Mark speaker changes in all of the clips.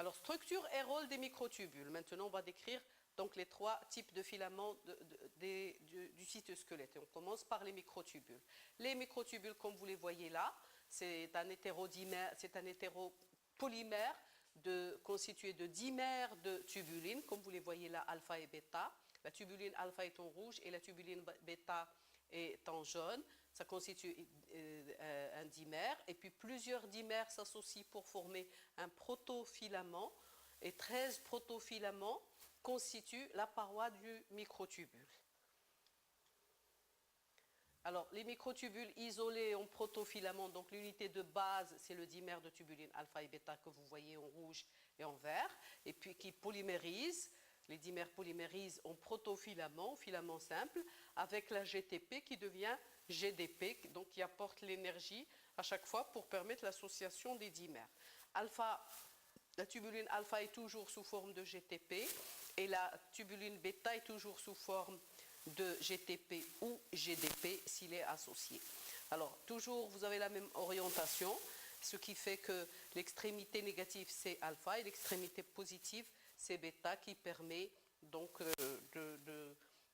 Speaker 1: Alors, structure et rôle des microtubules. Maintenant, on va décrire donc les trois types de filaments du cytosquelette. Et on commence par les microtubules. Les microtubules, comme vous les voyez là, c'est un hétéropolymère constitué de dimères de tubulines, comme vous les voyez là, alpha et bêta. La tubuline alpha est en rouge et la tubuline bêta est en jaune. Ça constitue un dimère. Et puis plusieurs dimères s'associent pour former un protofilament. Et 13 protofilaments constituent la paroi du microtubule. Alors, les microtubules isolés en protofilaments, donc l'unité de base, c'est le dimère de tubuline alpha et bêta que vous voyez en rouge et en vert, et puis qui polymérisent, les dimères polymérisent en protofilaments, filament simple, avec la GTP qui devient GDP, donc qui apporte l'énergie à chaque fois pour permettre l'association des dimères. La tubuline alpha est toujours sous forme de GTP et la tubuline bêta est toujours sous forme de GTP ou GDP s'il est associé. Alors, toujours, vous avez la même orientation, ce qui fait que l'extrémité négative, c'est alpha et l'extrémité positive, c'est bêta, qui permet donc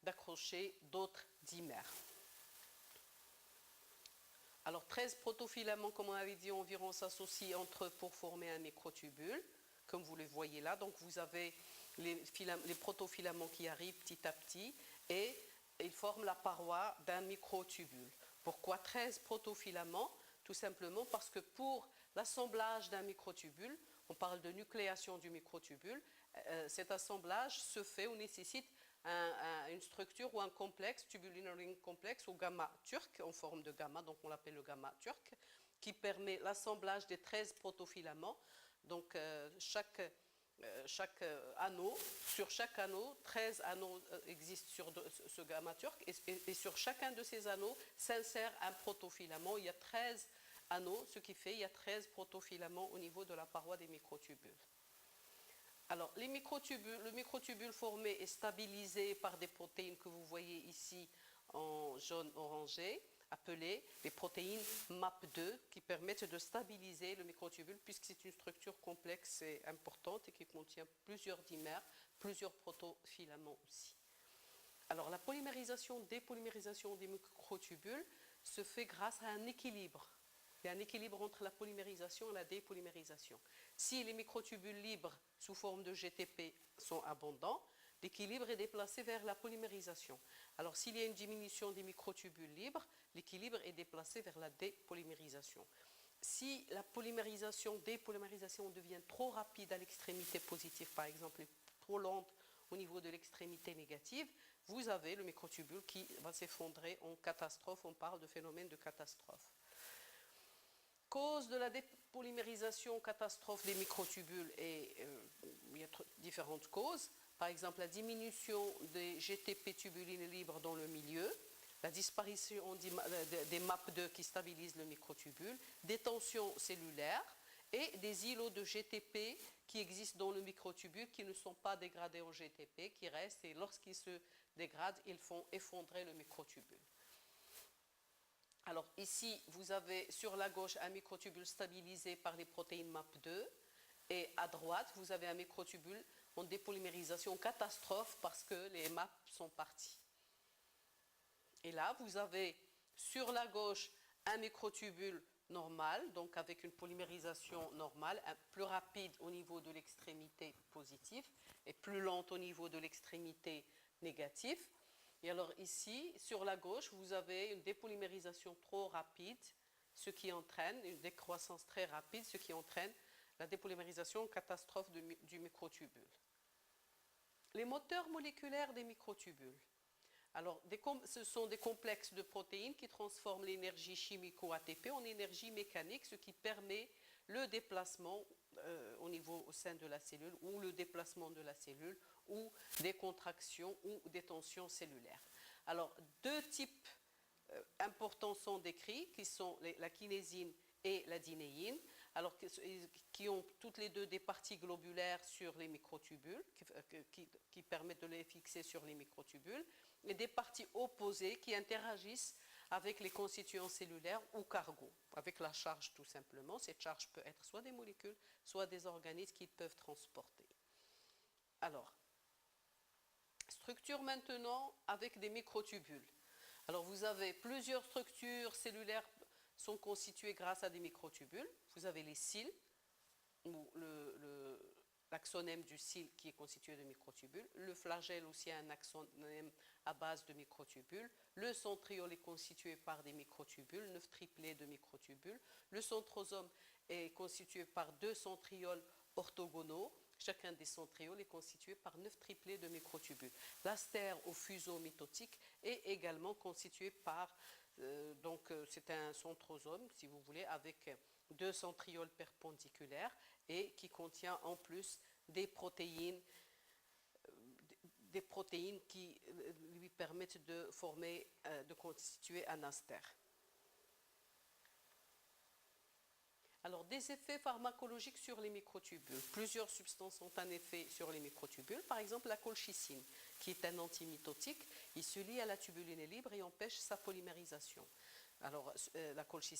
Speaker 1: d'accrocher d'autres dimères. Alors, 13 protofilaments, comme on avait dit, environ s'associent entre eux pour former un microtubule, comme vous les voyez là. Donc, vous avez les protofilaments qui arrivent petit à petit et ils forment la paroi d'un microtubule. Pourquoi 13 protofilaments? Tout simplement parce que pour l'assemblage d'un microtubule, on parle de nucléation du microtubule, cet assemblage se fait ou nécessite une structure ou un complexe, tubuline ring complexe ou gamma turc en forme de gamma, donc on l'appelle le gamma turc, qui permet l'assemblage des 13 protofilaments. Donc chaque anneau, sur chaque anneau, 13 anneaux existent sur ce gamma turc et sur chacun de ces anneaux s'insère un protofilament. Il y a 13 anneaux, ce qui fait qu'il y a 13 protofilaments au niveau de la paroi des microtubules. Alors, le microtubule formé est stabilisé par des protéines que vous voyez ici en jaune orangé, appelées les protéines MAP2, qui permettent de stabiliser le microtubule puisque c'est une structure complexe et importante et qui contient plusieurs dimères, plusieurs protofilaments aussi. Alors, la polymérisation, dépolymérisation des microtubules se fait grâce à un équilibre. Il y a un équilibre entre la polymérisation et la dépolymérisation. Si les microtubules libres sous forme de GTP sont abondants, l'équilibre est déplacé vers la polymérisation. Alors s'il y a une diminution des microtubules libres, l'équilibre est déplacé vers la dépolymérisation. Si la dépolymérisation devient trop rapide à l'extrémité positive, par exemple, et trop lente au niveau de l'extrémité négative, vous avez le microtubule qui va s'effondrer en catastrophe. On parle de phénomène de catastrophe. Cause de la dépolymérisation catastrophe des microtubules, et il y a différentes causes. Par exemple, la diminution des GTP tubulines libres dans le milieu, la disparition des MAP2 qui stabilisent le microtubule, des tensions cellulaires et des îlots de GTP qui existent dans le microtubule qui ne sont pas dégradés en GTP, qui restent et lorsqu'ils se dégradent, ils font effondrer le microtubule. Alors ici, vous avez sur la gauche un microtubule stabilisé par les protéines MAP2 et à droite, vous avez un microtubule en dépolymérisation catastrophe parce que les MAP sont partis. Et là, vous avez sur la gauche un microtubule normal, donc avec une polymérisation normale, plus rapide au niveau de l'extrémité positive et plus lente au niveau de l'extrémité négative. Et alors ici, sur la gauche, vous avez une dépolymérisation trop rapide, ce qui entraîne une décroissance très rapide, ce qui entraîne la dépolymérisation catastrophe du microtubule. Les moteurs moléculaires des microtubules. Alors, ce sont des complexes de protéines qui transforment l'énergie chimique ou ATP en énergie mécanique, ce qui permet le déplacement au sein de la cellule ou le déplacement de la cellule ou des contractions ou des tensions cellulaires. Alors, deux types importants sont décrits, qui sont la kinésine et la dinéine, alors qui ont toutes les deux des parties globulaires sur les microtubules, qui permettent de les fixer sur les microtubules, et des parties opposées qui interagissent avec les constituants cellulaires ou cargos. avec la charge tout simplement. Cette charge peut être soit des molécules, soit des organismes qu'ils peuvent transporter. Alors, structure maintenant avec des microtubules. Alors vous avez plusieurs structures cellulaires sont constituées grâce à des microtubules. Vous avez les cils, ou l'axonème du cil qui est constitué de microtubules. Le flagelle aussi a un axonème à base de microtubules. Le centriole est constitué par des microtubules, 9 triplés de microtubules. Le centrosome est constitué par 2 centrioles orthogonaux. Chacun des centrioles est constitué par 9 triplés de microtubules. L'astère au fuseau mitotique est également constitué par, c'est un centrosome, si vous voulez, avec 2 centrioles perpendiculaires et qui contient en plus des protéines qui lui permettent de constituer un astère. Alors, des effets pharmacologiques sur les microtubules. Plusieurs substances ont un effet sur les microtubules. Par exemple, la colchicine, qui est un antimitotique. Il se lie à la tubuline libre et empêche sa polymérisation. Alors, la colchicine